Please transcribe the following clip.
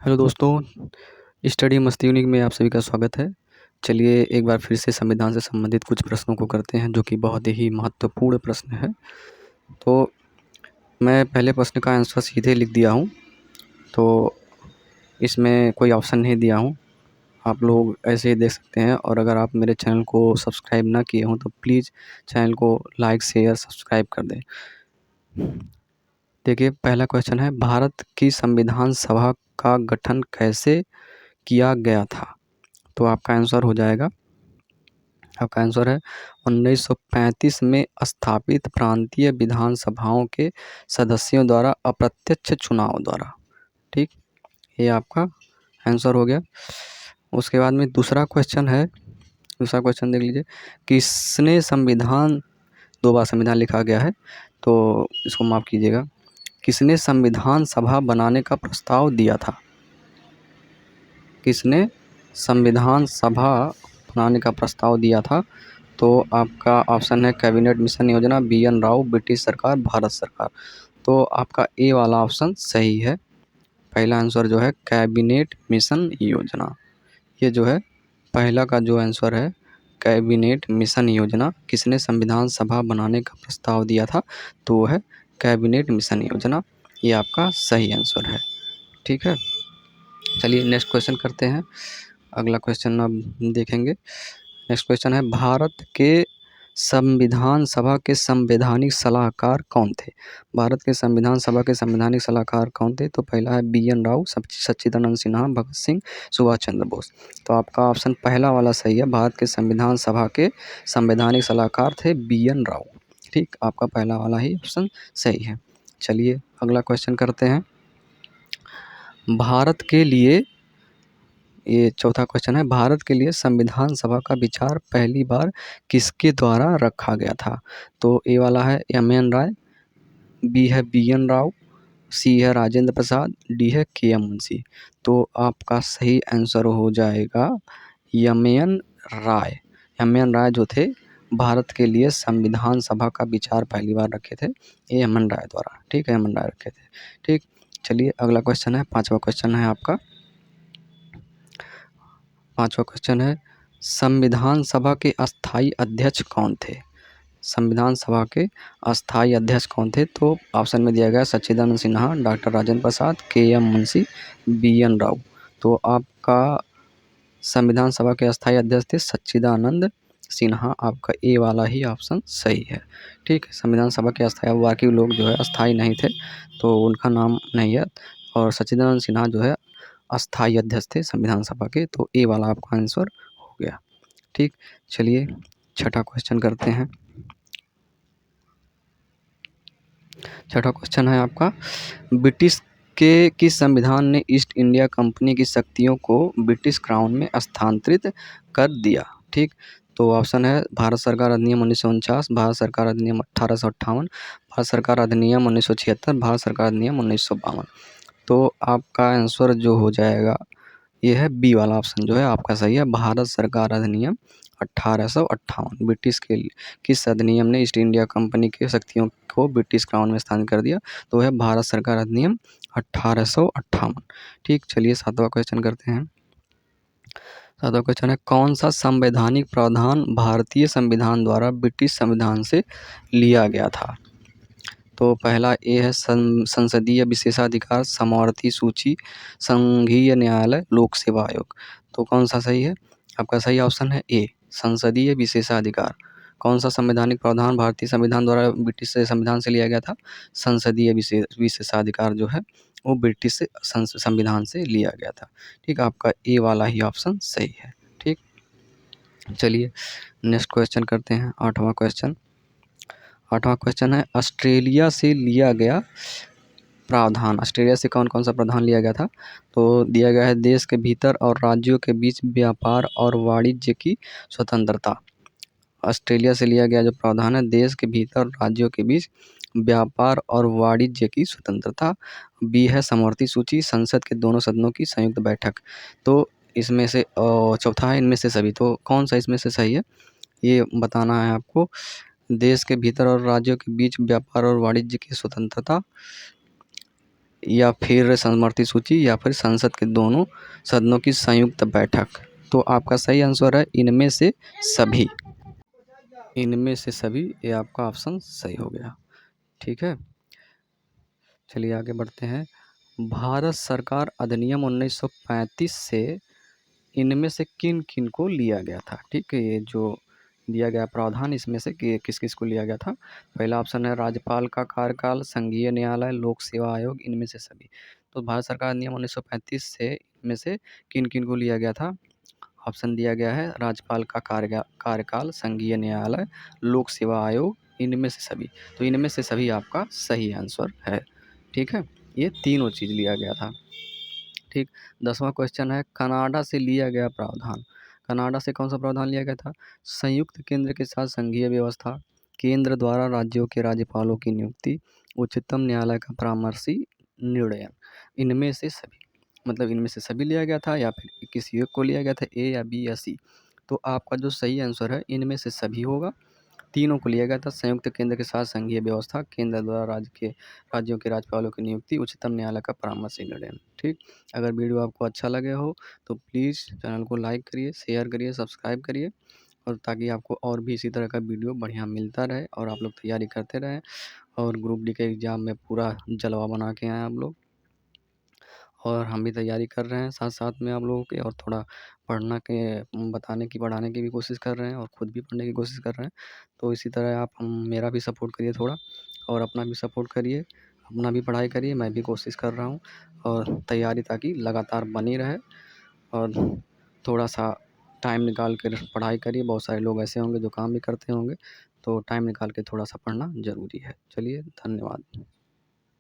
Hello दोस्तों, study मस्ती unique में आप सभी का स्वागत है। चलिए एक बार फिर से संविधान से संबंधित कुछ प्रश्नों को करते हैं जो कि बहुत ही महत्वपूर्ण प्रश्न है। तो मैं पहले प्रश्न का आंसर सीधे लिख दिया हूँ, तो इसमें कोई ऑप्शन नहीं दिया हूँ। आप लोग ऐसे ही देख सकते हैं और अगर आप मेरे चैनल को सब्सक्राइब ना किए हों तो प्लीज़ चैनल को लाइक, शेयर, सब्सक्राइब कर दें। देखिए पहला क्वेश्चन है, भारत की संविधान सभा का गठन कैसे किया गया था? तो आपका आंसर हो जाएगा, आपका आंसर है 1935 में स्थापित प्रांतीय विधानसभाओं के सदस्यों द्वारा अप्रत्यक्ष चुनाव द्वारा। ठीक, ये आपका आंसर हो गया। उसके बाद में दूसरा क्वेश्चन है, दूसरा क्वेश्चन देख लीजिए। किसने संविधान, दो बार संविधान लिखा गया है तो इसको माफ़ कीजिएगा, किसने संविधान सभा बनाने का प्रस्ताव दिया था? किसने संविधान सभा बनाने का प्रस्ताव दिया था? तो आपका ऑप्शन है कैबिनेट मिशन योजना, बी.एन. राव, ब्रिटिश सरकार, भारत सरकार। तो आपका ए वाला ऑप्शन सही है। पहला आंसर जो है कैबिनेट मिशन योजना, ये जो है पहला का जो आंसर है कैबिनेट मिशन योजना। किसने संविधान सभा बनाने का प्रस्ताव दिया था? तो वो है कैबिनेट मिशन योजना। ये आपका सही आंसर है। ठीक है, चलिए नेक्स्ट क्वेश्चन करते हैं। अगला क्वेश्चन अब देखेंगे। नेक्स्ट क्वेश्चन है, भारत के संविधान सभा के संवैधानिक सलाहकार कौन थे? भारत के संविधान सभा के संवैधानिक सलाहकार कौन थे? तो पहला है बी.एन. राव, सच्चिदानंद सिन्हा, भगत सिंह, सुभाष चंद्र बोस। तो आपका ऑप्शन पहला वाला सही है। भारत के संविधान सभा के संवैधानिक सलाहकार थे बी.एन. राव। ठीक, आपका पहला वाला ही ऑप्शन सही है। चलिए अगला क्वेश्चन करते हैं। भारत के लिए, ये चौथा क्वेश्चन है, भारत के लिए संविधान सभा का विचार पहली बार किसके द्वारा रखा गया था? तो ए वाला है एम.एन. राय, बी है बी.एन. राव, सी है राजेंद्र प्रसाद, डी है के.एम. मुंशी। तो आपका सही आंसर हो जाएगा एम.एन. राय। एम.एन. राय जो थे, भारत के लिए संविधान सभा का विचार पहली बार रखे थे एम.एन. राय द्वारा। ठीक है, एम.एन. राय रखे थे। ठीक, चलिए अगला क्वेश्चन है, पांचवा क्वेश्चन है आपका। पांचवा क्वेश्चन है, संविधान सभा के अस्थाई अध्यक्ष कौन थे? संविधान सभा के अस्थाई अध्यक्ष कौन थे? तो ऑप्शन में दिया गया सच्चिदानंद Sinha, doctor Rajendra Prasad, KM. Munshi, BN. Rao. तो आपका संविधान सभा के अस्थाई अध्यक्ष थे सच्चिदानंद सिन्हा। आपका ए वाला ही ऑप्शन सही है। ठीक है, संविधान सभा के अस्थाई, बाकी लोग जो है अस्थाई नहीं थे तो उनका नाम नहीं है, और सच्चिदानंद सिन्हा जो है अस्थाई अध्यक्ष थे संविधान सभा के। तो ए वाला आपका आंसर हो गया। ठीक, चलिए छठा क्वेश्चन करते हैं। छठा क्वेश्चन है आपका, ब्रिटिश के किस संविधान ने ईस्ट इंडिया कंपनी की शक्तियों को ब्रिटिश क्राउन में स्थानांतरित कर दिया? ठीक, तो ऑप्शन है भारत सरकार अधिनियम 1949, भारत सरकार अधिनियम 1858, भारत सरकार अधिनियम 1976, भारत सरकार अधिनियम 1952। तो आपका आंसर जो हो जाएगा ये है बी वाला ऑप्शन जो है आपका सही है, भारत सरकार अधिनियम 1858। ब्रिटिश के किस अधिनियम ने ईस्ट इंडिया कंपनी की शक्तियों को ब्रिटिश क्राउन में स्थानांतरित कर दिया? तो है भारत सरकार अधिनियम 1858। ठीक, चलिए सातवां क्वेश्चन करते हैं। सातवां क्वेश्चन है, कौन सा संवैधानिक प्रावधान भारतीय संविधान द्वारा ब्रिटिश संविधान से लिया गया था? तो पहला ए है संसदीय विशेषाधिकार, समवर्ती सूची, संघीय न्यायालय, लोक सेवा आयोग। तो कौन सा सही है? आपका सही ऑप्शन है ए, संसदीय विशेषाधिकार। कौन सा संवैधानिक प्रावधान भारतीय संविधान द्वारा ब्रिटिश संविधान से लिया गया था? संसदीय विशेषाधिकार जो है वो ब्रिटिश संविधान से लिया गया था। ठीक, आपका ए वाला ही ऑप्शन सही है। ठीक, चलिए नेक्स्ट क्वेश्चन करते हैं। आठवां क्वेश्चन। आठवां क्वेश्चन है, ऑस्ट्रेलिया से लिया गया प्रावधान, ऑस्ट्रेलिया से कौन कौन सा प्रावधान लिया गया था? तो दिया गया है देश के भीतर और राज्यों के बीच व्यापार और वाणिज्य की स्वतंत्रता। ऑस्ट्रेलिया से लिया गया जो प्रावधान है, देश के भीतर राज्यों के बीच व्यापार और वाणिज्य की स्वतंत्रता। बी है समवर्ती सूची, संसद के दोनों सदनों की संयुक्त बैठक। तो इसमें से चौथा है इनमें से सभी। तो कौन सा इसमें से सही है ये बताना है आपको। देश के भीतर और राज्यों के बीच व्यापार और वाणिज्य की स्वतंत्रता, या फिर समवर्ती सूची या फिर संसद के दोनों सदनों की संयुक्त बैठक। तो आपका सही आंसर है इनमें से सभी। इनमें से सभी, ये आपका ऑप्शन सही हो गया। ठीक है, चलिए आगे बढ़ते हैं। भारत सरकार अधिनियम 1935 से इनमें से किन किन को लिया गया था। ठीक है, ये जो दिया गया प्रावधान इसमें से किस किस को लिया गया था। पहला ऑप्शन है राज्यपाल का कार्यकाल, संघीय न्यायालय, लोक सेवा आयोग, इनमें से सभी। तो भारत सरकार अधिनियम 1935 से इनमें से किन किन को लिया गया था। ऑप्शन दिया गया है राज्यपाल का कार्यकाल, संघीय न्यायालय, लोक सेवा आयोग, इनमें से सभी। तो इनमें से सभी आपका सही आंसर है। ठीक है, ये तीनों चीज़ लिया गया था। ठीक, 10वां क्वेश्चन है कनाडा से लिया गया प्रावधान। कनाडा से कौन सा प्रावधान लिया गया था। संयुक्त केंद्र के साथ संघीय व्यवस्था, केंद्र द्वारा राज्यों के राज्यपालों की नियुक्ति, उच्चतम न्यायालय का परामर्शी निर्णय, इनमें से सभी। मतलब इनमें से सभी लिया गया था या फिर किसी एक को लिया गया था, ए या बी या सी। तो आपका जो सही आंसर है इनमें से सभी होगा। तीनों को लिया गया था, संयुक्त केंद्र के साथ संघीय व्यवस्था, केंद्र द्वारा राज्यों के राज्यपालों की नियुक्ति, उच्चतम न्यायालय का परामर्शी निर्णय। ठीक, अगर वीडियो आपको अच्छा लगे हो तो प्लीज़ चैनल को लाइक करिए, शेयर करिए, सब्सक्राइब करिए, और ताकि आपको और भी इसी तरह का वीडियो बढ़िया मिलता रहे और आप लोग तैयारी करते रहें और ग्रुप डी के एग्ज़ाम में पूरा जलवा बना के आएँ आप लोग। और हम भी तैयारी कर रहे हैं साथ साथ में आप लोगों के, और थोड़ा पढ़ना के पढ़ाने की भी कोशिश कर रहे हैं और ख़ुद भी पढ़ने की कोशिश कर रहे हैं। तो इसी तरह आप मेरा भी सपोर्ट करिए थोड़ा, और अपना भी सपोर्ट करिए, अपना भी पढ़ाई करिए। मैं भी कोशिश कर रहा हूँ और तैयारी ताकि लगातार बनी रहे, और थोड़ा सा टाइम निकाल कर पढ़ाई करिए। बहुत सारे लोग ऐसे होंगे जो काम भी करते होंगे, तो टाइम निकाल के थोड़ा सा पढ़ना ज़रूरी है। चलिए, धन्यवाद।